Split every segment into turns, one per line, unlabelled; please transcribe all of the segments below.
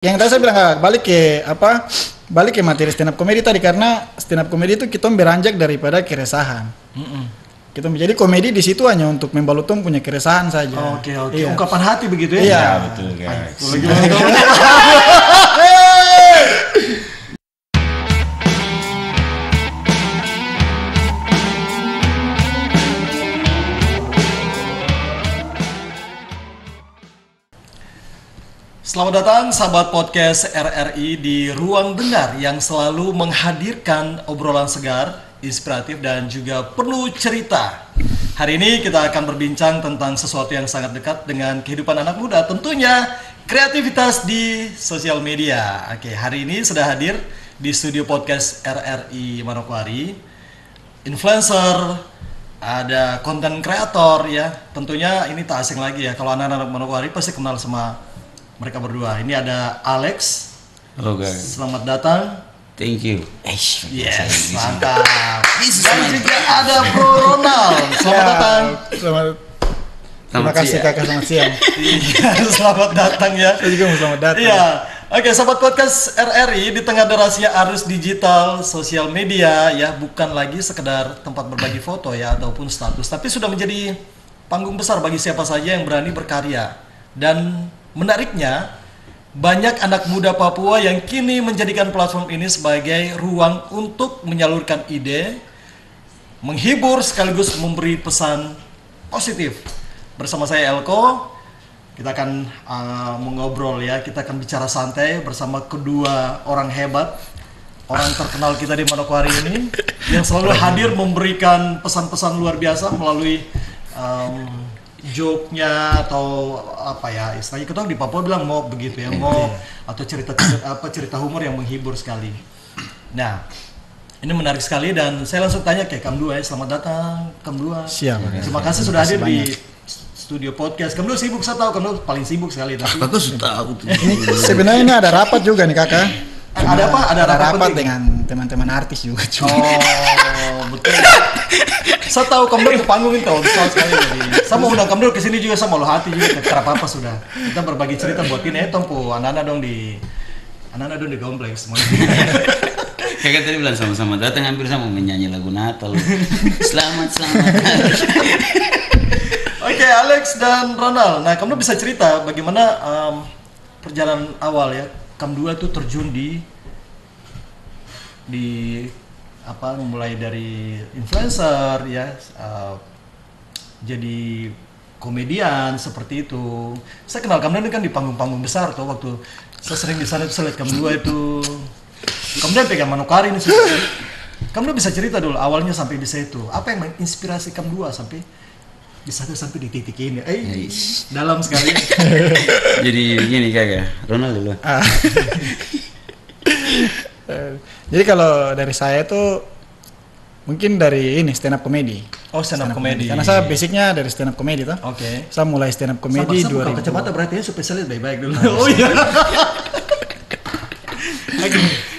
Yang tadi saya bilang balik ke materi stand up comedy tadi, karena stand up comedy itu kita beranjak daripada keresahan. Kita menjadi komedi di situ hanya untuk membalut punya keresahan saja.
Oke.
Iya.
Ungkapan hati begitu ya?
Iya,
betul guys.
Selamat datang sahabat podcast RRI di Ruang Dengar yang selalu menghadirkan obrolan segar, inspiratif dan juga penuh cerita. Hari ini kita akan berbincang tentang sesuatu yang sangat dekat dengan kehidupan anak muda, tentunya kreativitas di sosial media. Oke, hari ini sudah hadir di studio podcast RRI Manokwari influencer, ada konten kreator ya. Tentunya ini tak asing lagi ya, kalau anak-anak Manokwari pasti kenal sama mereka berdua. Ini ada Alex.
Halo guys.
Selamat datang.
Thank you.
Yes, mantap. Dan juga ada Bro Ronald. Selamat datang.
Terima kasih kakak, selamat siang.
Iya, selamat datang ya.
Saya juga mau selamat datang.
Iya. Oke, sahabat podcast RRI, di tengah derasnya arus digital, sosial media ya, bukan lagi sekedar tempat berbagi foto ya ataupun status, tapi sudah menjadi panggung besar bagi siapa saja yang berani berkarya. Dan menariknya, banyak anak muda Papua yang kini menjadikan platform ini sebagai ruang untuk menyalurkan ide, menghibur sekaligus memberi pesan positif. Bersama saya Elko, kita akan mengobrol ya, kita akan bicara santai bersama kedua orang hebat, orang terkenal kita di Manokwari ini, yang selalu hadir memberikan pesan-pesan luar biasa melalui joke-nya atau apa ya istilahnya, kita di Papua bilang mob begitu ya, mob atau cerita humor yang menghibur sekali. Nah, ini menarik sekali dan saya langsung tanya ke Kam2 ya. Selamat datang Kam2.
Siap.
Terima kasih sudah hadir di studio podcast. Kam2 sibuk, saya tahu Kam2 paling sibuk sekali, tapi
Aku sudah tahu tuh.
Sebenarnya ini ada rapat juga nih kakak.
Ada apa? Ada
rapat
penting
dengan teman-teman artis juga.
Oh, betul. Saya tahu Kamdul ke panggung itu besar sekali. Jadi saya mau undang Kamdul ke sini juga, sama lo hati juga. Tidak apa-apa sudah. Kita berbagi cerita buat ini tompo anak-anak dong di kompleks semuanya.
Kayak tadi bilang sama-sama datang, hampir sama menyanyi lagu Natal. Selamat.
Oke, Alex dan Ronald. Nah, kamu bisa cerita bagaimana perjalanan awal ya Kam2 itu terjun di mulai dari influencer ya, jadi komedian seperti itu. Saya kenal Kam2 ini kan di panggung-panggung besar tuh, waktu saya sering di sana itu saya lihat Kam2 itu. Kemudian pegang Manokwari ini sih. Kam2 bisa cerita dulu awalnya sampai bisa itu. Apa yang menginspirasi Kam2 sampai bisa sampai di titik ini? Dalam sekali.
Jadi gini kakak, Ronald dulu.
Jadi kalau dari saya tuh mungkin dari ini stand up comedy.
Oh, stand up comedy.
Karena saya basicnya dari stand up comedy tuh.
Oke.
Saya mulai stand up comedy 2000.
Kacamata berarti ya supaya saya lihat baik-baik dulu. Oh iya.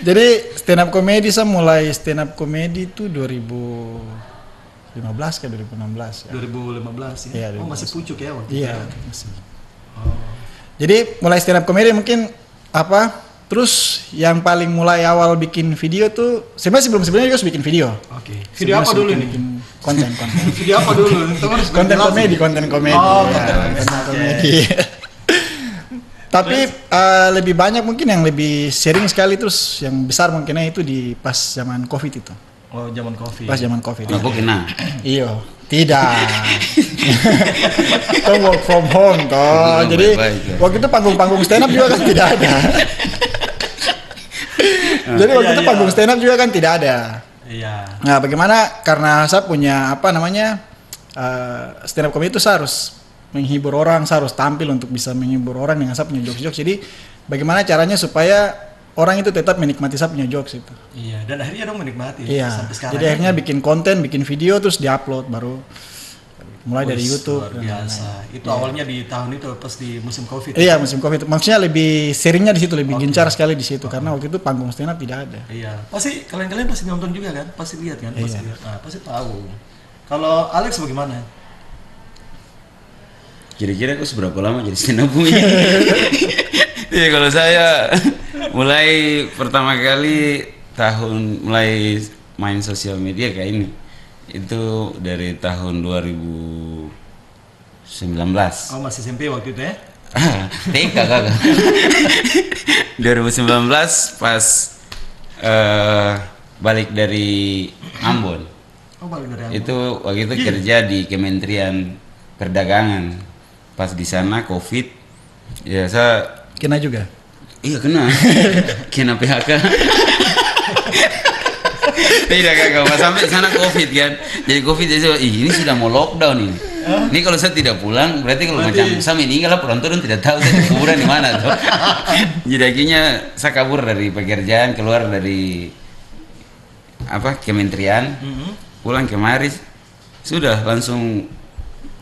Jadi stand up comedy saya mulai stand up comedy itu 2015 ke 2016 ya.
2015 ya.
Iya,
Oh, masih pucuk ya waktu
Iya,
itu.
masih. Jadi mulai stand up comedy mungkin terus yang paling mulai awal bikin video tuh sebenarnya sebelumnya juga harus bikin video.
Oke. Video apa dulu nih?
Konten.
Video apa dulu?
konten komedi.
Oh,
konten komedi. Tapi lebih banyak mungkin yang lebih sering sekali terus yang besar mungkinnya itu di pas zaman Covid itu.
Oh, zaman Covid.
Pas zaman Covid.
Aku kena.
Iyo, tidak. Kan work from home toh. Jadi waktu itu panggung stand up juga kan tidak ada. Jadi waktu itu panggung stand up juga kan tidak ada.
Iya.
Nah, bagaimana karena saya punya stand up comedy itu saya harus menghibur orang, saya harus tampil untuk bisa menghibur orang dengan saya punya jokes-jokes. Jadi bagaimana caranya supaya orang itu tetap menikmati saya punya jokes itu.
Iya, dan akhirnya dong menikmati sampai sekarang.
Jadi akhirnya bikin konten, bikin video terus diupload baru mulai dari YouTube.
Luar biasa. Itu awalnya di tahun itu pas di musim Covid.
Iya, musim Covid. Maksudnya lebih seringnya di situ, lebih gencar sekali di situ karena waktu itu panggung stand up tidak ada.
Iya. Pasti kalian pasti nonton juga kan? Pasti lihat kan? Pasti
Iya.
lihat. Nah, pasti tahu. Kalau Alex bagaimana?
Kira-kira aku seberapa lama jadi stand up comedian? Iya, kalau saya mulai pertama kali mulai main sosial media kayak ini itu dari tahun 2019.
Oh, masih SMP waktu itu ya?
TK kakak. 2019 pas balik dari Ambon.
Oh, balik dari Ambon.
Itu waktu itu kerja di Kementerian Perdagangan. Pas di sana COVID, ya saya
Kena juga.
iya kena PHK. Tidak kakak, pas sampai di sana COVID kan. Jadi COVID itu ini sudah mau lockdown ini. Ini kalau saya tidak pulang, berarti kalau macam saya meninggal lah penonton tidak tahu saya kuburan di mana tuh. Jadi akhirnya saya kabur dari pekerjaan, keluar dari kementerian, pulang kemari, sudah langsung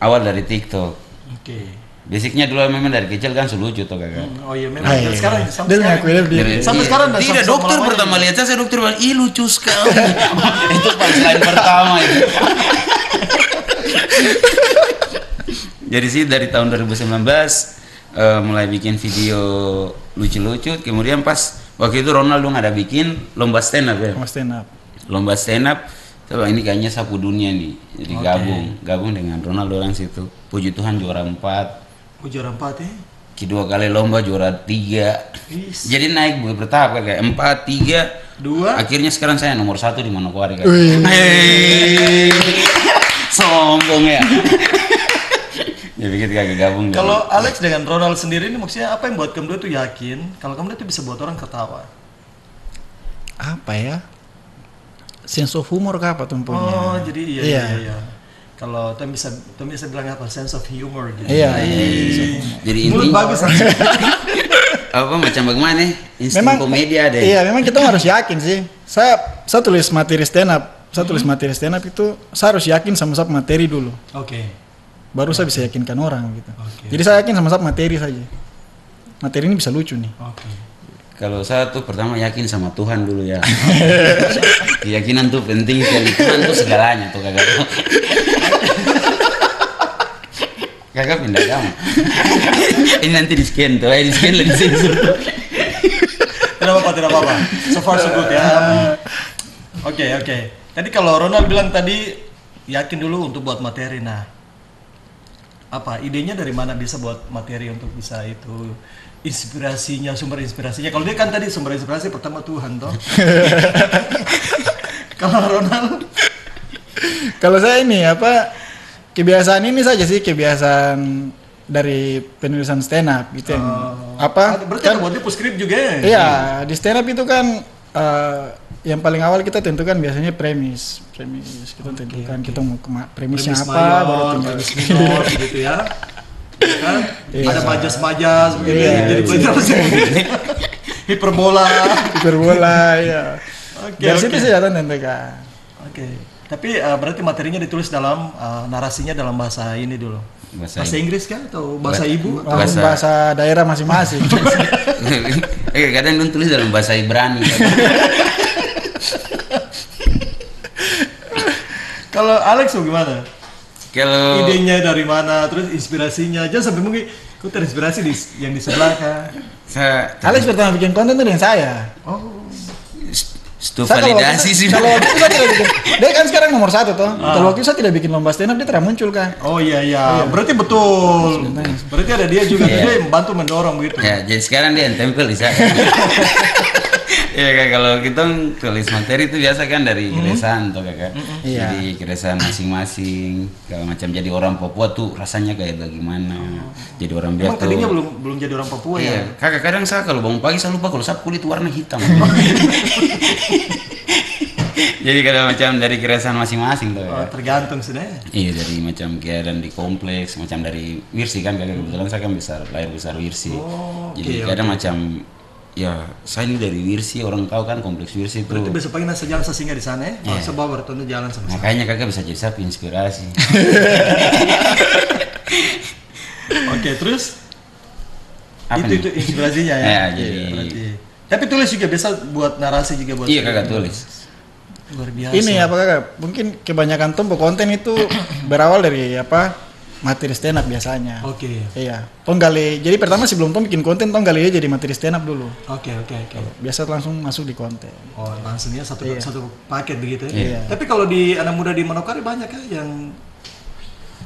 awal dari TikTok.
Oke.
Basicnya dulu memang dari kecil kan lucu tuh kakak.
Oh iya memang. Dan sekarang sampai
Dia
sekarang.
ngaku dia.
Sampai sekarang dah,
Tidak,
sama-
dokter
sama
pertama
lamanya.
lihat saya dokter bilang, ih lucu sekali. Itu punchline pertama itu. Jadi sih dari tahun 2019 mulai bikin video lucu-lucu. Kemudian pas waktu itu Ronaldo ada bikin lomba stand up ya.
Sama stand up.
Lomba stand up. Coba ini kayaknya sapu dunia nih. Jadi gabung dengan Ronaldo orang situ. Puji Tuhan juara 4.
Oh, juara 4 ya?
Kedua kali lomba juara 3.
Is.
Jadi naik bertahap kayak 4, 3.
2.
Akhirnya sekarang saya nomor 1 di Manokwari kan.
Wih.
Hei, sombong ya. Jadi kita kagak gabung.
Kalau Alex dengan Ronald sendiri ini maksudnya apa yang buat kamu dua tuh yakin kalau kamu dua tuh bisa buat orang ketawa?
Apa ya? Sense of humor kah apa tuh punya?
Oh, jadi
Iya.
iya. Kalau tuh bisa bilang apa? Sense of humor gitu.
Iya.
Jadi
Mulut
ini
bagus.
apa macam bagaimana? Insting
Memang
komedi ada.
Iya, memang kita harus yakin sih. Saya tulis materi stand up. Saya tulis materi stand up itu saya harus yakin sama materi dulu.
Oke.
Baru saya bisa yakinkan orang gitu.
Oke.
Jadi saya yakin sama materi saja. Materi ini bisa lucu nih.
Oke.
Kalau saya tuh pertama yakin sama Tuhan dulu ya. Keyakinan tuh penting sekali. Tuhan tuh segalanya tuh kakak. Kakak pindah agama. Ini nanti di scan tuh, di scan lagi sensor.
Tidak apa-apa. So far so good ya. Oke. Tadi kalau Ronald bilang tadi yakin dulu untuk buat materi. Nah, apa idenya dari mana bisa buat materi untuk bisa itu sumber inspirasinya? Kalau dia kan tadi sumber inspirasi pertama Tuhan toh. Kalau Ronald
Kalau saya ini kebiasaan ini saja sih, kebiasaan dari penulisan stand up gitu yang
berarti kan buat dia postscript juga ya?
Iya, di stand up itu kan yang paling awal kita tentukan biasanya premis kita tentukan kita mau premisnya
Premis
apa,
mayor,
baru tinggal
premis minor gitu ya. Kan?
Iya.
Ada majas begitu
Iya,
jadi pelajaran hiperbola.
hiperbola ya.
Oke,
Dari
oke.
situ sih datang tentukan.
Oke. Tapi berarti materinya ditulis dalam narasinya dalam bahasa ini dulu. Bahasa Inggris kan atau bahasa ibu?
Bahasa daerah masing-masing.
Kadang dong tulis dalam bahasa Ibrani.
Kalau Alex gimana?
Kalau
Idenya dari mana? Terus inspirasinya? Jangan sampai mungkin kau terinspirasi yang di sebelah kan?
saya
Alex pertama bikin konten itu dengan saya.
Oh.
itu
Saya
validasi sih.
Kalau waktu itu saya tidak bikin. Dia kan sekarang nomor 1 toh. Kalau waktu itu saya tidak bikin lomba stand up, dia tidak muncul kan.
Oh iya. Berarti betul. Berarti ada dia juga.
Iya.
Dia yang membantu mendorong begitu.
Ya, jadi sekarang dia yang tempel di saya. Ya kayak kalau kita tulis materi itu biasa kan dari keresahan tuh kakak.
Iya.
Jadi keresahan masing-masing. Kalau macam jadi orang Papua tuh rasanya kayak bagaimana. Jadi orang
Emang
Biak tuh.
tadinya belum jadi orang Papua ya?
Iya, kakak kadang saya kalau bangun pagi saya lupa kalau saya kulit warna hitam. Jadi kadang macam dari keresahan masing-masing tuh.
Oh,
Kakak.
tergantung sebenarnya.
Iya dari macam keadaan di kompleks, macam dari Wirsi kan kakak kebetulan saya kan lahir besar Wirsi.
Oh,
Jadi
oke,
kadang macam ya saya ini dari Wirsi, orang tahu kan kompleks Wirsi itu.
Berarti besok pagi nasa jalan singgah di sana ya?
Iya.
Oh, sebab bertemu jalan sama-sama.
Makanya kakak bisa jadi sapi inspirasi.
Oke, terus
Apa
itu
nih?
inspirasinya ya.
Ya,
Iya,
jadi-
berarti. Tapi tulis juga biasa buat narasi juga buat.
Iya kakak tulis.
Luar biasa.
Ini apa kakak? Mungkin kebanyakan tumpu konten itu berawal dari materi stand up biasanya.
Oke.
Iya. Tong gali. Jadi pertama sebelum tong bikin konten, tong gali aja jadi materi stand up dulu.
Oke.
Biasa langsung masuk di konten.
Oh, langsungnya satu
Iya.
satu paket begitu ya.
Iya.
Tapi kalau di anak muda di Manokwari banyak ya yang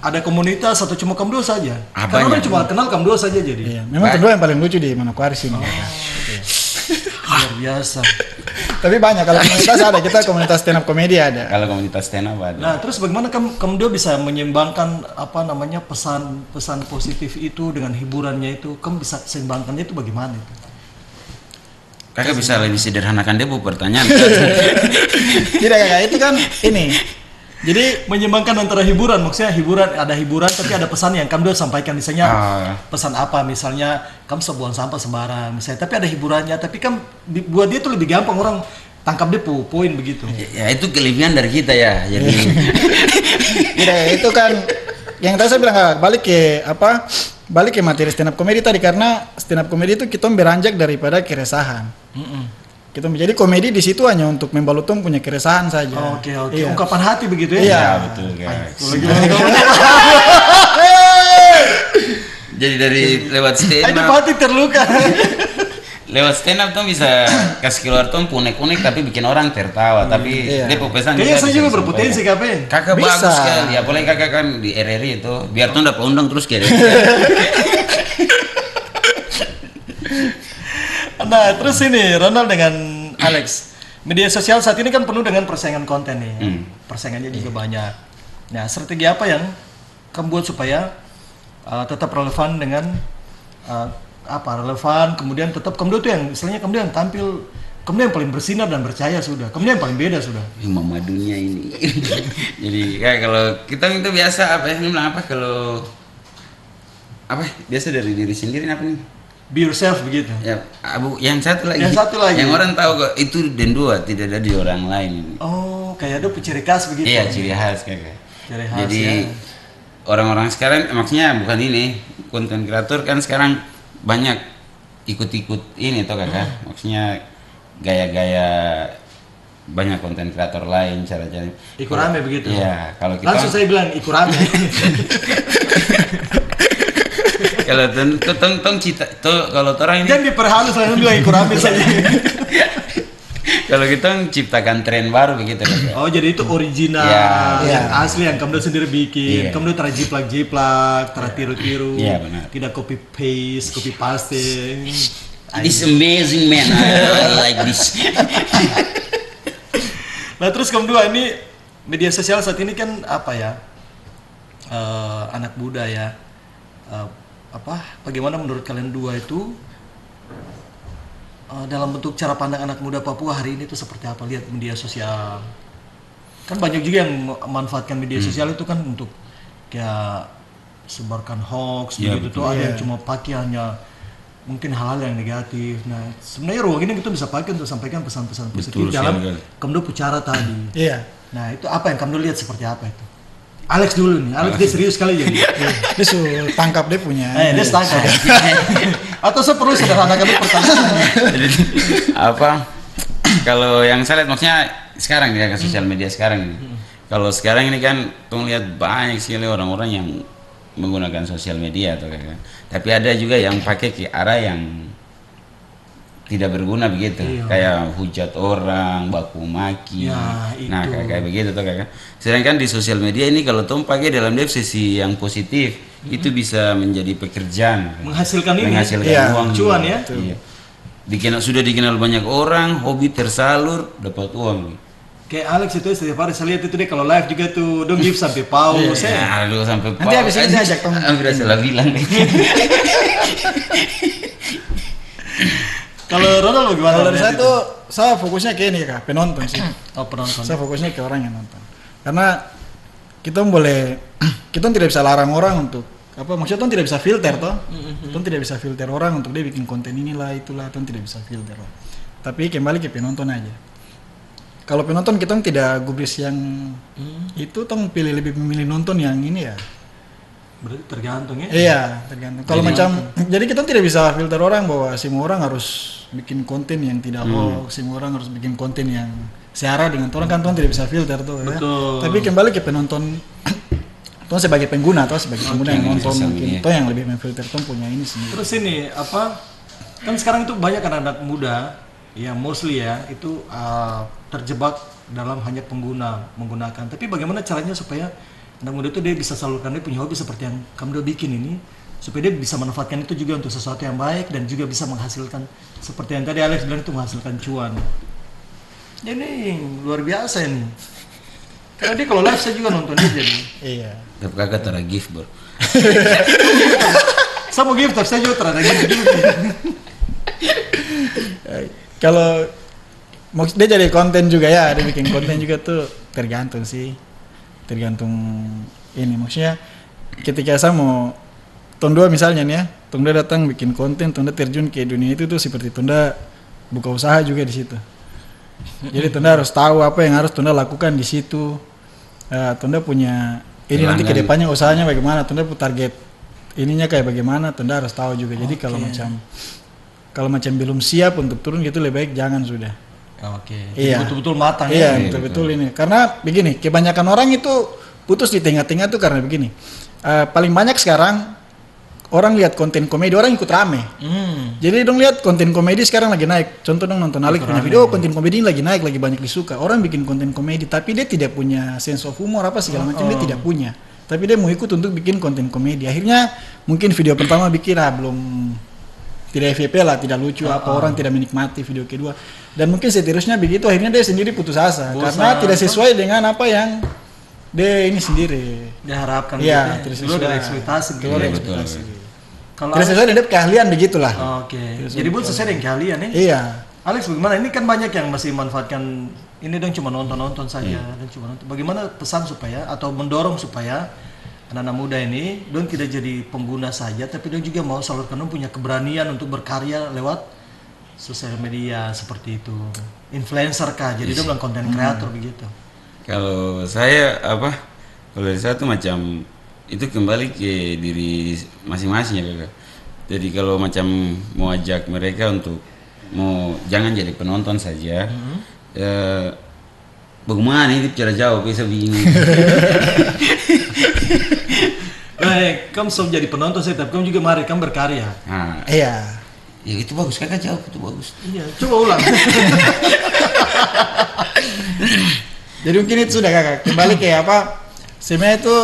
ada komunitas atau cuma Kamdo saja? Karena orang cuma kenal Kamdo saja jadi.
Iya. Memang kedua yang paling lucu di Manokwari sini.
Luar biasa.
Tapi banyak kalau komunitas ada, kita komunitas stand up komedi ada.
Kalau komunitas stand up ada.
Nah, terus bagaimana Kamdo bisa menyeimbangkan pesan positif itu dengan hiburannya itu? Kamu bisa seimbangkannya itu bagaimana itu?
Kakak bisa lebih sederhanakan dia bu pertanyaan.
Tidak kakak, itu kan ini. Jadi
Menyeimbangkan antara hiburan, maksudnya ada hiburan tapi ada pesan yang Kamdo sampaikan, misalnya pesan apa, misalnya kamu buang sampah sembarang misalnya, tapi ada hiburannya, tapi kan buat dia tuh lebih gampang orang tangkap dia poin begitu.
Ya itu kelebihan dari kita ya. Jadi
tidak, itu kan yang tadi saya bilang kakak, balik ke materi stand up komedi tadi, karena stand up komedi itu kita beranjak daripada keresahan. Kita menjadi komedi di situ hanya untuk membalut tong punya keresahan saja.
Oke.
Iya.
Ungkapan hati begitu ya?
Iya.
ya betul guys. Jadi dari lewat stand
Itu
up,
hati terluka.
lewat stand up tuh bisa kasih keluar tuh unek-unek tapi bikin orang tertawa. Tapi
Iya.
dia pesan
Kayaknya saya
bisa
juga
disampaikan.
berpotensi kapan?
Kakak
Bisa.
bagus sekali, apalagi kakak kan di RRI itu, biar tuh dapat undang terus kayak
Nah, terus ini Ronald dengan Alex. Media sosial saat ini kan penuh dengan persaingan konten nih. Persaingannya juga banyak. Nah, strategi apa yang kamu buat supaya tetap relevan dengan relevan, kemudian tetap kamu tuh yang istilahnya kamu yang tampil, kamu yang paling bersinar dan bercahaya sudah. Kamu yang paling beda sudah.
memadunya ini. Jadi kayak kalau kita itu biasa apa ya, ini bilang apa kalau apa biasa dari diri sendiri apa nih?
Be yourself begitu.
Ya, yang satu lagi.
Yang satu lagi.
Yang orang tahu kok itu dan dua tidak ada di orang lain.
Oh, kayak ada ciri khas begitu.
Iya, ciri khas kayak.
Ciri khas.
Jadi
ya.
orang-orang sekarang maksudnya bukan ini, konten kreator kan sekarang banyak ikut-ikut ini toh kakak. Maksudnya gaya-gaya banyak konten kreator lain cara-cara.
Ikut rame begitu.
Iya, kalau kita
Langsung saya bilang ikut rame.
kalau tong cita tuh kalau orang ini
Jangan diperhalus, langsung bilang ikut rame saja.
kalau kita ciptakan tren baru begitu kan.
Oh, jadi itu original,
Iya.
yang asli yang kamu sendiri bikin.
Iya.
Kamu terjiplak-jiplak, tertiru-tiru.
Iya, benar.
Tidak copy paste.
This amazing man, I like this.
Nah, terus kamu dua ini media sosial saat ini kan apa ya? Anak muda ya. Bagaimana menurut kalian dua itu dalam bentuk cara pandang anak muda Papua hari ini itu seperti apa? Lihat media sosial, kan banyak juga yang memanfaatkan media sosial itu kan untuk kayak sebarkan hoax
Ya,
begitu
betul.
tuh, ada yang
Iya.
cuma pakai hanya mungkin hal-hal yang negatif. Nah, sebenarnya ruang ini kita bisa pakai untuk sampaikan pesan-pesan positif
Betul
dalam
sekali.
Kamdo bicara tadi.
iya.
Nah, itu apa yang Kamdo lihat seperti apa itu? Alex dulu nih, Alex dia serius sekali jadi.
Dia suruh tangkap dia punya.
Dia setangkap. Atau saya perlu sederhanakan dulu pertanyaan.
Jadi apa? Kalau yang saya lihat maksudnya sekarang ya ke sosial media sekarang ini. Kalau sekarang ini kan tuh lihat banyak sekali orang-orang yang menggunakan sosial media atau kayak. Tapi ada juga yang pakai ke arah yang tidak berguna begitu,
Iya.
kayak hujat orang, baku maki,
Ya, itu.
nah kayak begitu tuh kakak. Sedangkan di sosial media ini kalau tuh pakai dalam sisi yang positif, itu bisa menjadi pekerjaan,
Menghasilkan ini.
menghasilkan
Iya,
uang,
cuan ya.
Iya. Sudah dikenal banyak orang, hobi tersalur, dapat uang.
Kayak Alex itu setiap hari saya lihat itu dia kalau live juga tuh dong give sampai pause.
Ya, aduh sampai
Nanti habis ini saya ajak Tom.
Hampir salah bilang.
Kalau Ronald gimana?
Kalau dari
lihat
saya
itu?
tuh, saya fokusnya ke ini kak, penonton sih.
Oh, penonton.
Saya fokusnya ke orang yang nonton. Karena kita tidak bisa larang orang untuk maksudnya kita tidak bisa filter toh. Kita tidak bisa filter orang untuk dia bikin konten inilah itulah, kita tidak bisa filter. Tapi kembali ke penonton aja. Kalau penonton kita tidak gubris yang itu, tong lebih memilih nonton yang ini ya.
Berarti tergantung ya.
Iya, tergantung. Kalau jadi kita tidak bisa filter orang bahwa semua orang harus bikin konten yang tidak hoax, semua orang harus bikin konten yang searah dengan orang, kan tuh tidak bisa filter tuh ya.
Betul.
Tapi kembali ke penonton Tuh sebagai pengguna atau sebagai pengguna yang nonton
bisa
mungkin
iya.
tuh yang lebih memfilter tuh punya ini sendiri.
Terus ini apa? Kan sekarang itu banyak anak-anak muda, ya mostly ya itu terjebak dalam hanya menggunakan. Tapi bagaimana caranya supaya anak muda itu dia bisa salurkan dia punya hobi seperti yang kamu udah bikin ini, supaya dia bisa manfaatkan itu juga untuk sesuatu yang baik dan juga bisa menghasilkan seperti yang tadi Alex bilang itu menghasilkan cuan. Ini luar biasa ini. Karena dia kalau live saya juga nonton dia jadi.
Iya.
Tapi kakak tara gift bro.
Saya mau gift tapi saya juga terada gift.
Kalau dia jadi konten juga ya, dia bikin konten juga tuh tergantung sih. Tergantung ini maksudnya ketika saya mau Tonda misalnya nih ya, Tonda datang bikin konten, Tonda terjun ke dunia itu tuh seperti Tonda buka usaha juga di situ. Jadi Tonda harus tahu apa yang harus Tonda lakukan di situ. Tonda punya ini nanti ke depannya usahanya bagaimana, Tonda target ininya kayak bagaimana, Tonda harus tahu juga. Jadi kalau macam belum siap untuk turun gitu lebih baik jangan sudah.
Oke.
Iya.
Betul-betul matang
Iya,
ya.
betul-betul ini. Karena begini, kebanyakan orang itu putus di tengah-tengah tuh karena begini. Paling banyak sekarang orang lihat konten komedi, orang ikut rame. Jadi dong lihat konten komedi sekarang lagi naik. Contoh dong nonton Alex punya video, konten komedi ini lagi naik, lagi banyak disuka. Orang bikin konten komedi, tapi dia tidak punya sense of humor apa segala macam, dia tidak punya. Tapi dia mau ikut untuk bikin konten komedi. Akhirnya mungkin video pertama bikin belum tidak FYP lah, tidak lucu, orang tidak menikmati video kedua. Dan mungkin seterusnya begitu, akhirnya dia sendiri putus asa. Karena tidak sesuai dengan apa yang dia ini sendiri
diharapkan.
Iya,
Dulu dari ekspektasi. Kalau
tidak sesuai dengan keahlian begitulah.
Oke. Jadi buat sesuai dengan keahlian ya.
Iya.
Alex bagaimana? Ini kan banyak yang masih manfaatkan ini dong cuma nonton saja dan cuma nonton. Bagaimana pesan supaya atau mendorong supaya anak-anak muda ini dong tidak jadi pengguna saja, tapi dong juga mau salurkan dong punya keberanian untuk berkarya lewat sosial media seperti itu. Influencer kah? Jadi dong bilang konten kreator begitu.
Kalau saya kalau dari saya tuh macam itu kembali ke diri masing-masing ya kakak. Jadi kalau macam mau ajak mereka untuk jangan jadi penonton saja. Bagaimana ini cara jawab bisa bingung.
Baik, kamu so jadi penonton saya, tapi kamu juga mari kamu berkarya.
Iya.
Ya itu bagus, kakak jawab itu bagus.
Iya, coba ulang.
Jadi mungkin itu sudah kakak. Kembali ke apa? Sebenarnya itu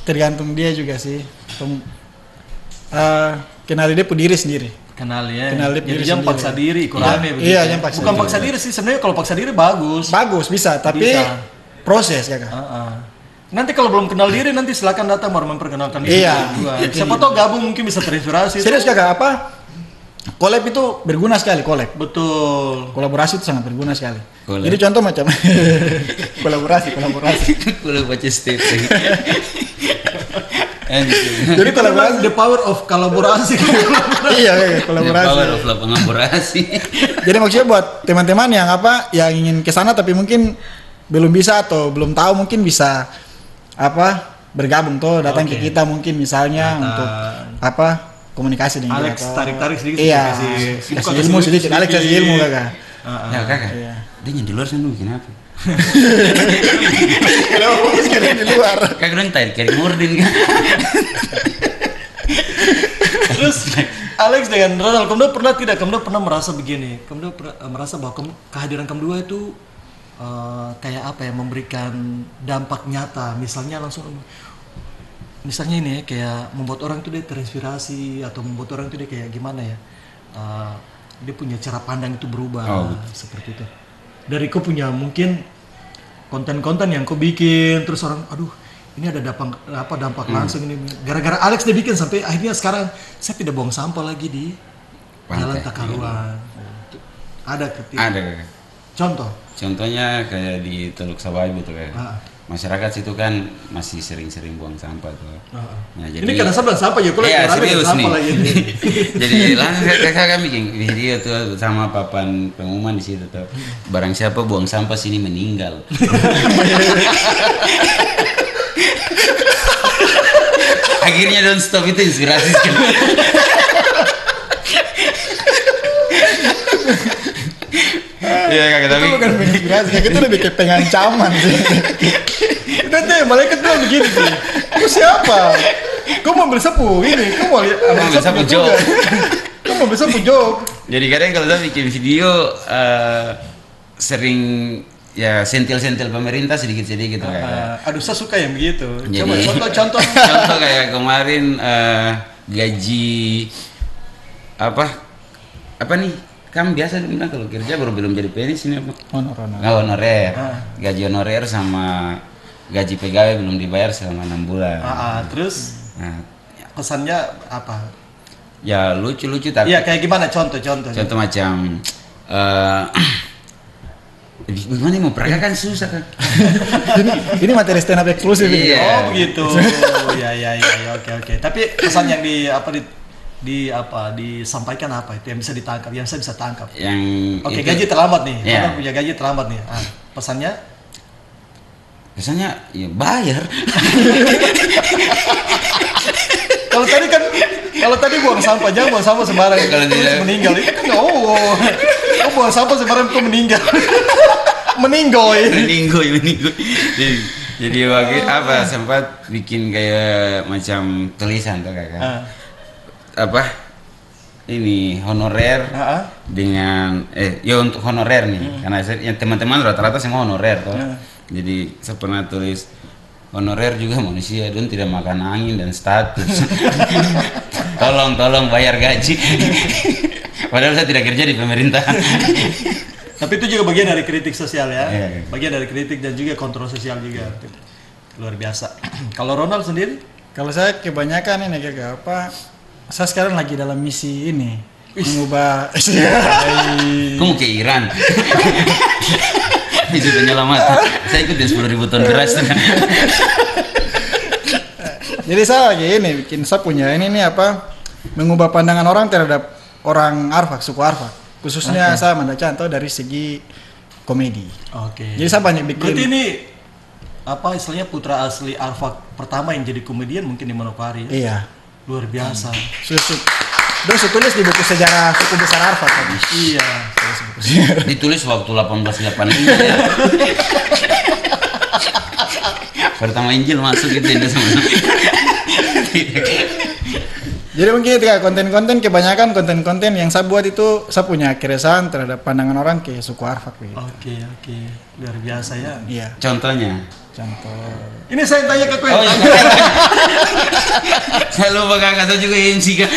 tergantung dia juga sih. Kenali dia diri sendiri.
Kenal ya.
Jadi
jangan paksa diri, ikut rame begitu.
Iya, jangan paksa.
Bukan paksa diri sih, sebenarnya kalau paksa diri bagus.
Bagus bisa, tapi proses kakak.
Nanti kalau belum kenal diri nanti silakan datang baru memperkenalkan diri.
Iya.
Siapa tahu gabung mungkin bisa terinspirasi.
Serius kakak collab itu berguna sekali, collab.
Betul.
Kolaborasi itu sangat berguna sekali.
Collab.
Jadi contoh macam kolaborasi.
Kalau baca state lagi.
Jadi kolaborasi,
the power of kolaborasi.
Iya, kolaborasi.
The power of kolaborasi.
Jadi maksudnya buat teman-teman yang yang ingin ke sana tapi mungkin belum bisa atau belum tahu, mungkin bisa bergabung tuh datang ke kita mungkin misalnya untuk komunikasi dengan
Alex
kita.
tarik sedikit.
Iya, kasih ilmu sedikit. Alex kasih ilmu kakak.
Ya kakak. Dia yang di luar sana kenapa?
Kenapa sekalian di luar?
Kakak dong tarik murdin kan.
Terus Alex dengan Ronald, kamu pernah merasa begini? Kamu merasa bahwa kehadiran kamu dua itu kayak memberikan dampak nyata, misalnya ini ya, kayak membuat orang itu dia terinspirasi atau membuat orang itu dia kayak gimana ya, dia punya cara pandang itu berubah seperti itu. Dari kau punya mungkin konten-konten yang kau bikin terus orang ini ada dampak langsung ini gara-gara Alex dia bikin sampai akhirnya sekarang saya tidak buang sampah lagi di Jalan Takaruan. Ada kakak.
Contohnya kayak di Teluk Sawayu tuh kayak masyarakat situ kan masih sering-sering buang sampah tuh. Nah, jadi
ini karena saya buang sampah ya, kalau
serius nih.
lagi.
Jadi langsung kakak bikin video tuh sama papan pengumuman di situ tuh. Barang siapa buang sampah sini meninggal. Akhirnya Don't Stop itu inspirasi sekali. Iya kakak, tapi
Itu bukan menginspirasi, kayak gitu lebih kayak pengancaman sih. Nanti malaikat bilang begini sih, kau siapa? Kau mau beli sapu ini, kau mau
ambil sapu jok.
Kau mau beli sapu jok.
Jadi kadang kalau saya bikin video sering ya sentil-sentil pemerintah sedikit-sedikit kakak.
Aduh, saya suka yang begitu. Coba
Jadi-
contoh.
Contoh kayak kemarin gaji apa nih? Kan biasa bilang kalau kerja baru belum jadi PNS ini apa?
Honor.
Honorer. Gaji honorer sama gaji pegawai belum dibayar selama 6 bulan.
Terus
Nah,
pesannya apa?
ya lucu-lucu tapi
Iya, kayak gimana contoh?
contoh macam gimana mau peragakan susah kan?
Ini materi stand up eksklusif ini.
Iya.
Oh begitu. Ya, oke. Tapi pesan yang disampaikan apa itu yang bisa ditangkap, yang saya bisa tangkap.
Yang
Oke,
itu-
gaji terlambat nih.
Iya.
Orang punya gaji terlambat nih. Pesannya?
Biasanya ya bayar.
Kalau tadi buang sampah, jangan buang sampah sembarang.
Kalau
Terus
tidak-
meninggal itu kan kau buang sampah sembarang kau meninggal. Meninggoy.
Meninggoy. Jadi apa sempat bikin kayak macam tulisan tuh kakak. Apa ini honorer dengan ya untuk honorer nih karena yang teman-teman rata-rata semua honorer toh. Jadi saya pernah tulis honorer juga manusia dan tidak makan angin dan status. tolong bayar gaji. Padahal saya tidak kerja di pemerintah.
Tapi itu juga bagian dari kritik sosial ya.
Iya.
Bagian dari kritik dan juga kontrol sosial juga. Luar biasa. Kalau Ronald sendiri?
Kalau saya kebanyakan ini kayak apa? Saya sekarang lagi dalam misi ini mengubah.
Kamu ke Iran. Itu penyelamatan. Saya ikut di 10.000 ton beras.
Jadi saya lagi ini bikin, saya punya ini nih apa? Mengubah pandangan orang terhadap orang Arfak, suku Arfak. Khususnya saya Mandacan dari segi komedi.
Oke.
Jadi saya banyak bikin.
Berarti ini apa istilahnya putra asli Arfak pertama yang jadi komedian mungkin di Manokwari ya?
Iya.
Luar biasa.
Terus tulis di buku sejarah suku besar Arfak tadi.
Iya.
Ditulis waktu 1885 ya. Pertama Injil masuk gitu ini sama.
Jadi mungkin itu kayak konten-konten, kebanyakan konten-konten yang saya buat itu saya punya keresahan terhadap pandangan orang ke suku Arfak gitu.
Oke. Luar biasa ya.
Iya.
Contohnya.
Contoh.
Ini saya tanya ke kue.
Oh, iya. Saya lupa kakak, saya juga MC kan.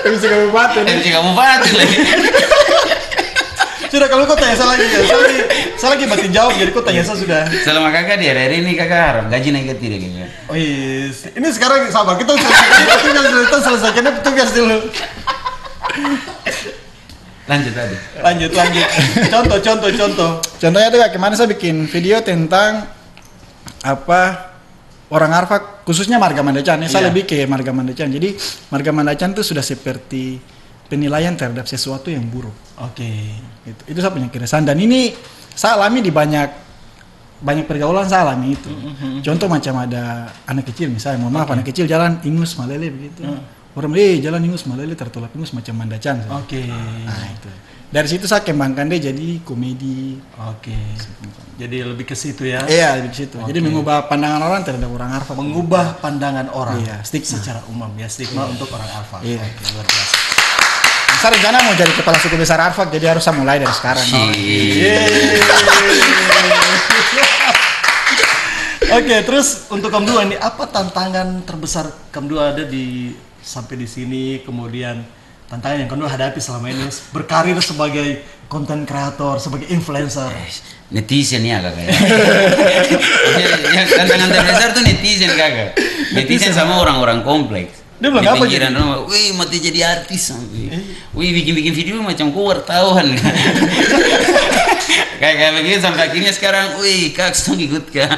MC Kabupaten.
MC kabupaten lagi.
Sudah kalau kau tanya saya lagi ya. Saya lagi batin jawab jadi kau tanya saya sudah.
Selama kakak di hari ini kakak harap gaji naik ke tidak gitu.
Oh iya. Ini sekarang sabar kita selesaikan petugas dulu.
Lanjut tadi.
Lanjut. Contoh.
Contohnya itu kayak kemarin saya bikin video tentang apa orang Arfak khususnya marga Mandacan. Saya
Iya.
lebih ke marga Mandacan. Jadi marga Mandacan itu sudah seperti penilaian terhadap sesuatu yang buruk.
Oke.
Itu saya punya keresahan dan ini saya alami di banyak pergaulan saya alami itu. Contoh macam ada anak kecil misalnya, mohon maaf anak kecil jalan ingus malele begitu. Orang jalan ingus malele tertolak ingus macam Mandacan.
Oke.
Nah itu. Dari situ saya kembangkan dia jadi komedi.
Oke. Jadi lebih ke situ ya.
Iya di situ. Jadi mengubah pandangan orang terhadap orang Arfak.
Mengubah pandangan orang.
Iya, stigma.
Secara umum ya, stigma untuk orang Arfak.
Iya.
Oke, luar biasa.
Saya rencana mau jadi kepala suku besar Arfak, jadi harus saya mulai dari sekarang.
Oke, terus untuk Kaum Dua ini apa tantangan terbesar Kaum Dua ada sampai di sini, kemudian tantangan yang Kaum Dua hadapi selama ini berkarir sebagai konten kreator, sebagai influencer.
Netizen ya kakak ya. Yang tantangan terbesar tuh netizen kakak. Netizen sama orang-orang kompleks.
Dia bilang
di
apa
pinggiran
jadi?
rumah, wih mati jadi artis, wih bikin video macam ku wartawan. kayak begitu sampai akhirnya sekarang, wih Kaksun ikut kah?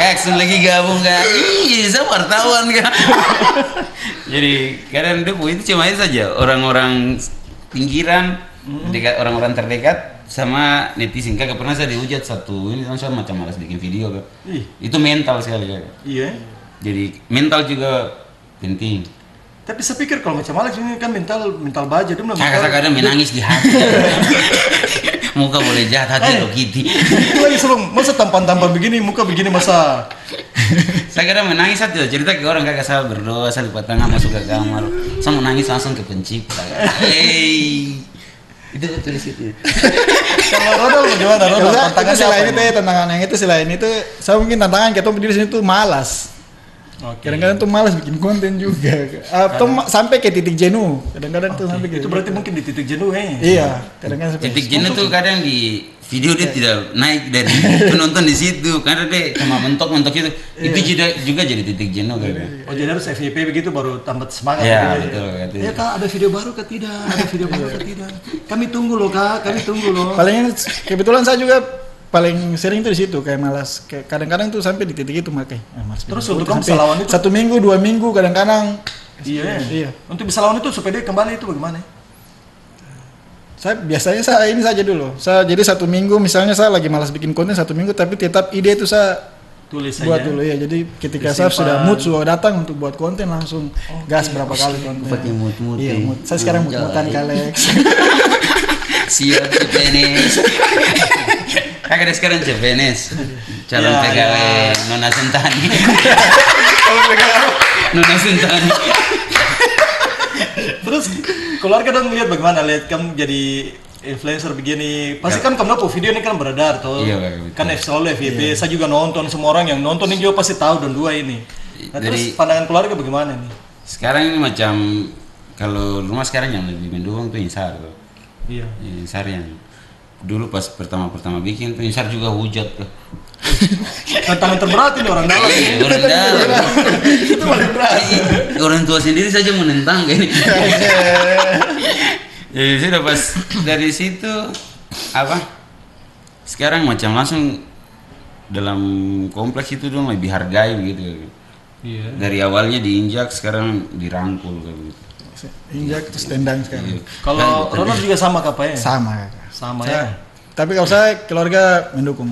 Kaksun lagi gabung kah? Ih, saya wartawan kah? Jadi kadang itu cuma itu saja orang-orang pinggiran, dekat orang-orang terdekat sama netizen. Kakak pernah saya dihujat satu ini saya macam malas bikin video kak. Itu mental sekali kakak.
Iya.
Jadi mental juga penting.
Tapi saya pikir kalau macam Alex ini kan mental baja, dia bilang
Saya kadang menangis di hati. Muka boleh jahat, hati Hello Kitty.
Itu lagi sebelum masa tampan-tampan begini, muka begini masa.
Saya kadang menangis saat cerita ke orang kakak saya berdoa, saya lupa tengah masuk ke kamar, saya menangis langsung ke pencipta. Itu tulis itu.
Kalau Ronald bagaimana? Ronald
tantangan selain itu tantangan yang itu selain itu, saya mungkin tantangan kita berdiri sini tuh malas. Kadang-kadang tuh malas bikin konten juga. Atau sampai ke titik jenuh. Kadang-kadang tuh sampai
itu berarti mungkin di titik jenuh
Iya, kadang-kadang
titik jenuh tuh kadang di video dia tidak naik dari penonton di situ karena dia cuma mentok itu. Itu juga jadi titik jenuh kan.
Oh, jadi harus FYP begitu baru tambah semangat.
Iya, betul.
Ya Kak, ada video baru ke tidak? Ada video baru ke tidak? Kami tunggu loh Kak, kami tunggu loh.
Paling kebetulan saya juga paling sering tuh di situ kayak malas, kayak kadang-kadang tuh sampai di titik itu makai.
Terus untuk kamu bisa lawan itu?
1 minggu, 2 minggu kadang-kadang.
Iya. Untuk bisa lawan itu supaya dia kembali itu bagaimana?
Saya ini saja dulu. Jadi 1 minggu misalnya saya lagi malas bikin konten 1 minggu, tapi tetap ide itu saya
tulis
buat dulu ya. Jadi ketika saya sudah mood datang untuk buat konten langsung gas berapa kali konten.
Pakai mood.
Iya, mood. Saya sekarang mood-moodan Kalex.
Siap CPNS. Kakak dia sekarang CPNS. Calon pegawai Nona Sentani. Nona Sentani.
Terus keluarga dong lihat bagaimana, lihat kamu jadi influencer begini, pasti kan kamu dapat video ini kan beredar tuh.
Iya,
kan selalu FYP. Saya juga nonton, semua orang yang nonton ini juga pasti tahu dan dua ini. Nah, terus pandangan keluarga bagaimana nih?
Sekarang ini macam kalau rumah sekarang yang lebih mendukung tuh Insar tuh.
Iya.
Insar yang dulu pas pertama bikin tuh Insar juga hujat tuh.
Tantangan terberat ini orang dalam.
Orang dalam.
Itu paling berat.
Orang tua sendiri saja menentang kayak ini. Jadi sudah pas dari situ apa? Sekarang macam langsung dalam kompleks itu dong lebih hargai begitu.
Iya.
Dari awalnya diinjak, sekarang dirangkul kayak begitu.
Injak terus tendang sekarang.
Iya.
Kalau Ronald juga sama kapanya?
Sama
ya.
Tapi kalau saya keluarga mendukung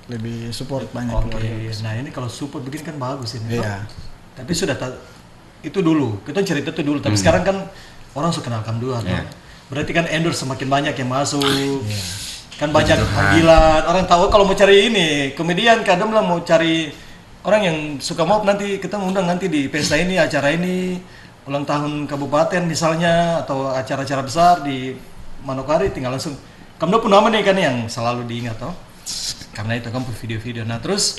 lebih support banyak.
Oke. Nah ini kalau support begini kan bagus ini.
Iya.
Tapi sudah itu dulu. Kita cerita itu dulu. Tapi sekarang kan orang suka kenal kamu dua.
Iya.
Berarti kan endorse semakin banyak yang masuk. Iya. Kan banyak panggilan. Orang tahu kalau mau cari ini komedian kadang bilang mau cari orang yang suka mau nanti kita undang nanti di pesta ini, acara ini, ulang tahun kabupaten misalnya, atau acara-acara besar di Manokwari, tinggal langsung kamu pun nama nih kan yang selalu diingat toh, karena itu kamu video-video. Nah terus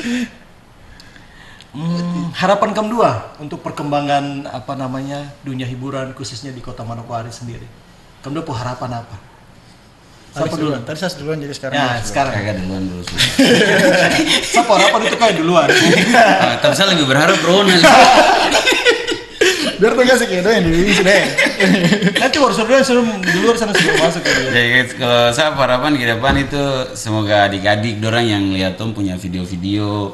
harapan kamu dua untuk perkembangan apa namanya dunia hiburan khususnya di kota Manokwari sendiri, kamu dua harapan apa?
Siapa duluan? Tadi saya duluan jadi sekarang.
Ya sekarang.
Kakak duluan dulu.
Siapa harapan itu kau duluan?
Tapi saya lebih berharap Ronald.
Biar tuh gak sih gitu yang di sini.
Nanti harus di luar sana sebelum masuk ke dia.
Jadi kalau saya harapan ke depan itu semoga adik-adik dorang yang lihat Tom punya video-video,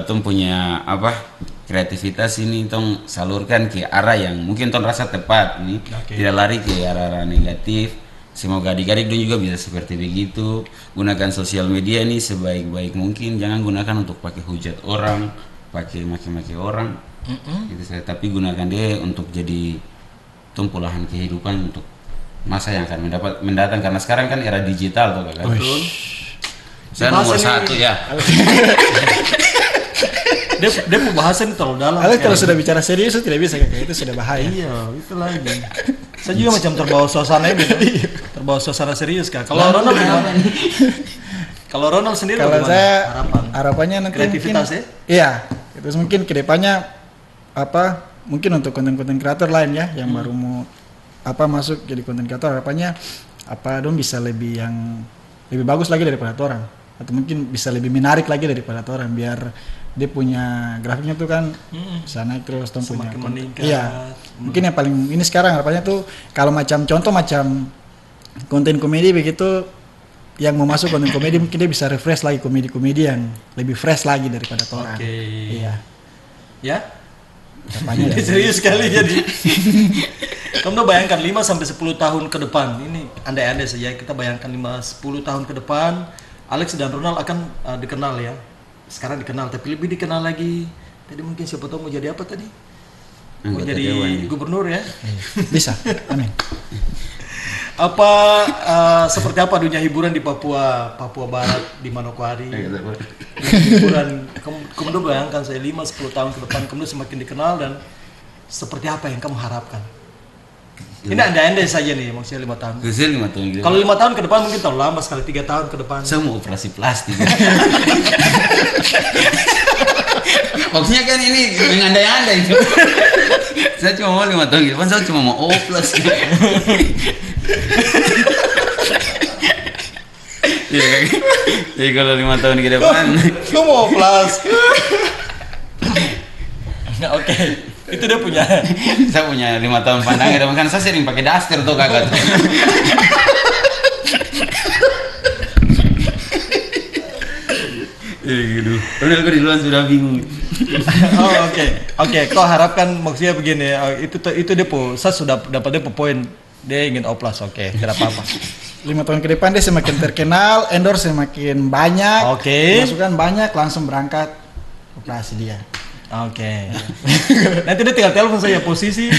Tom punya apa kreativitas ini Tom salurkan ke arah yang mungkin Tom rasa tepat ini, tidak lari ke arah-arah negatif. Semoga adik-adik dong juga bisa seperti begitu. Gunakan sosial media ini sebaik-baik mungkin. Jangan gunakan untuk pakai hujat orang, pakai maki-maki orang. Gitu saya. Tapi gunakan dia untuk jadi tumpulahan kehidupan untuk masa yang akan mendatang. Karena sekarang kan era digital tuh kan.
Betul.
Saya nomor 1 ya.
Dia mau bahasa ini terlalu dalam.
Kalau sudah bicara serius itu tidak bisa kayak itu sudah bahaya.
Iya, itu lagi. Saya juga macam terbawa suasana ini. Terbawa suasana serius Kak. Kalau Ronald gimana? Kalau Ronald sendiri
kalau saya harapannya nanti
kreativitas
mungkin, iya. Terus mungkin kedepannya apa? Mungkin untuk konten-konten kreator lain ya yang baru mau apa masuk jadi konten kreator, harapannya apa dong bisa lebih bagus lagi daripada orang, atau mungkin bisa lebih menarik lagi daripada orang, biar dia punya grafiknya tuh kan bisa naik terus, tuh punya
meningkat.
Iya. Mungkin yang paling ini sekarang harapannya tuh kalau macam contoh macam konten komedi begitu, yang mau masuk konten komedi mungkin dia bisa refresh lagi komedi-komedi yang lebih fresh lagi daripada orang. Iya.
Ya?
Harapannya
serius sekali jadi. Kamu bayangkan 5 sampai 10 tahun ke depan. Ini andai-andai saja kita bayangkan 5-10 tahun ke depan Alex dan Ronald akan dikenal ya. Sekarang dikenal tapi lebih dikenal lagi. Tadi mungkin siapa tahu mau jadi apa tadi? mau
Anggota
jadi
dewan, ya.
gubernur ya.
Bisa. Amin.
Apa seperti apa dunia hiburan di Papua Barat, di Manokwari? Hiburan kemudian bayangkan saya 5-10 tahun ke depan kemudian semakin dikenal, dan seperti apa yang kamu harapkan? Ini andai-andai saja nih, maksudnya 5 tahun.
Khusus 5 tahun gitu.
Kalau 5 tahun ke depan mungkin terlalu lama sekali, 3 tahun ke depan.
Saya mau operasi plastik. Maksudnya kan ini mengandai-andai itu. Saya cuma mau 5 tahun ke depan, saya cuma mau oplas. Iya kan? Jadi kalau 5 tahun ke depan,
Lu mau plus. Oke, itu dia punya.
saya punya 5 tahun pandang ke depan, kan saya sering pakai daster tuh kakak. Iya gitu. Padahal gue di luar sudah bingung.
Oh oke. Kau harapkan maksudnya begini, itu dia saya sudah dapat dia poin, dia ingin oplas, oke, tidak apa-apa.
5 tahun ke depan dia semakin terkenal, endorse semakin banyak,
Oke.
masukan banyak, langsung berangkat operasi dia.
Oke. Nanti dia tinggal telepon saya posisi.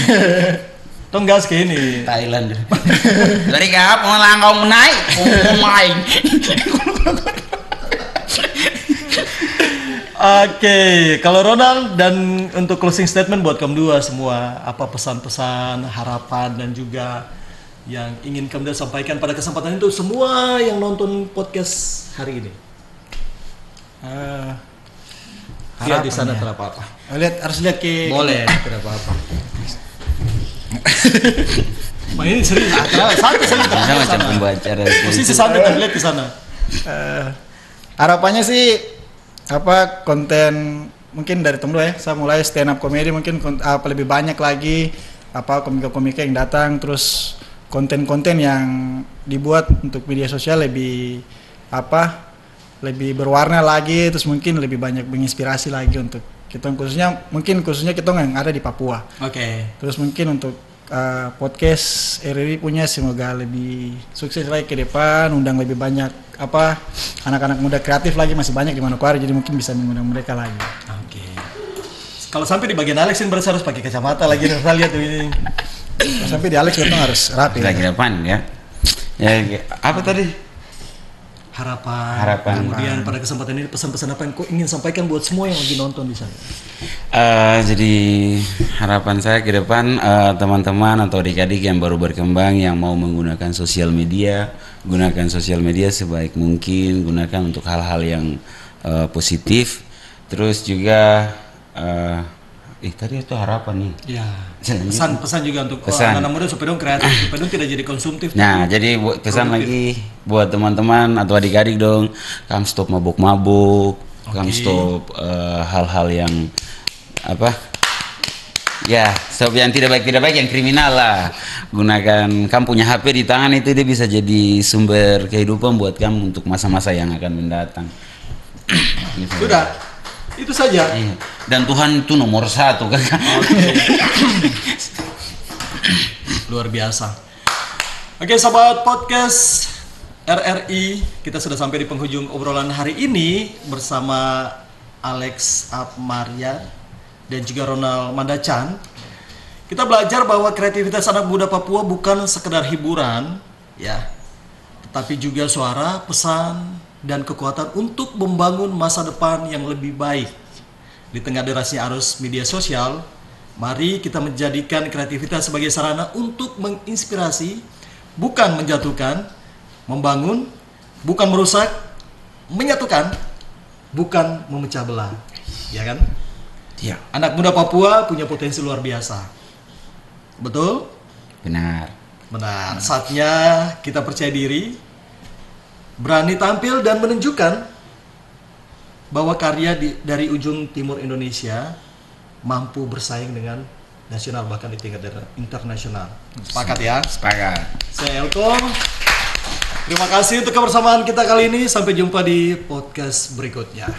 Tong gas ke ini.
Thailand. Dari kap mau langkau naik, mau main.
Oke, kalau Ronald, dan untuk closing statement buat kamu dua semua, apa pesan-pesan, harapan, dan juga yang ingin kamu sampaikan pada kesempatan itu semua yang nonton podcast hari ini? Lihat di sana tidak apa-apa.
Harus lihat ke.
Boleh, tidak apa-apa. Ini serius, santai.
Saya macam pembaca.
Posisi santai, lihat di sana.
Harapannya sih apa, konten mungkin dari Tom ya, saya mulai stand up comedy, mungkin apa lebih banyak lagi apa komika-komika yang datang, terus konten-konten yang dibuat untuk media sosial lebih apa, lebih berwarna lagi, terus mungkin lebih banyak menginspirasi lagi untuk kita, khususnya kita yang ada di Papua.
Oke.
Terus mungkin untuk podcast RRI punya semoga lebih sukses lagi ke depan, undang lebih banyak apa anak-anak muda kreatif lagi, masih banyak di Manokwari, jadi mungkin bisa mengundang mereka lagi.
Oke. Kalau sampai di bagian Alex ini berarti harus pakai kacamata lagi, saya lihat tuh ini.
Kalau sampai di Alex kita harus rapi.
Lagi depan ya. Ya apa tadi? Harapan.
Kemudian pada kesempatan ini pesan-pesan apa yang kau ingin sampaikan buat semua yang lagi nonton di sana?
Jadi harapan saya ke depan, teman-teman atau adik-adik yang baru berkembang yang mau menggunakan sosial media, gunakan sosial media sebaik mungkin, gunakan untuk hal-hal yang positif. Terus juga tadi itu harapan nih.
Ya. Pesan juga untuk anak-anak muda supaya dong kreatif, supaya dong tidak jadi konsumtif.
Nah, jadi pesan lagi buat teman-teman atau adik-adik dong, kamu stop mabuk-mabuk, kamu stop hal-hal yang apa? Ya, stop yang tidak baik, yang kriminal lah. Gunakan, kamu punya HP di tangan itu, dia bisa jadi sumber kehidupan buat kamu untuk masa-masa yang akan mendatang.
Sudah. Itu saja.
Iya. Dan Tuhan itu nomor 1 kan.
Luar biasa. Oke, sahabat podcast RRI, kita sudah sampai di penghujung obrolan hari ini bersama Alex Apmaria dan juga Ronald Mandacan. Kita belajar bahwa kreativitas anak muda Papua bukan sekedar hiburan, ya, tetapi juga suara, pesan, dan kekuatan untuk membangun masa depan yang lebih baik. Di tengah derasnya arus media sosial, mari kita menjadikan kreativitas sebagai sarana untuk menginspirasi, bukan menjatuhkan, membangun, bukan merusak, menyatukan, bukan memecah belah. Ya kan?
Iya.
Anak muda Papua punya potensi luar biasa. Betul?
Benar.
Saatnya kita percaya diri, berani tampil dan menunjukkan bahwa karya dari ujung timur Indonesia mampu bersaing dengan nasional, bahkan di tingkat internasional. Sepakat ya?
Sepakat.
Saya Elko. Terima kasih untuk kebersamaan kita kali ini. Sampai jumpa di podcast berikutnya.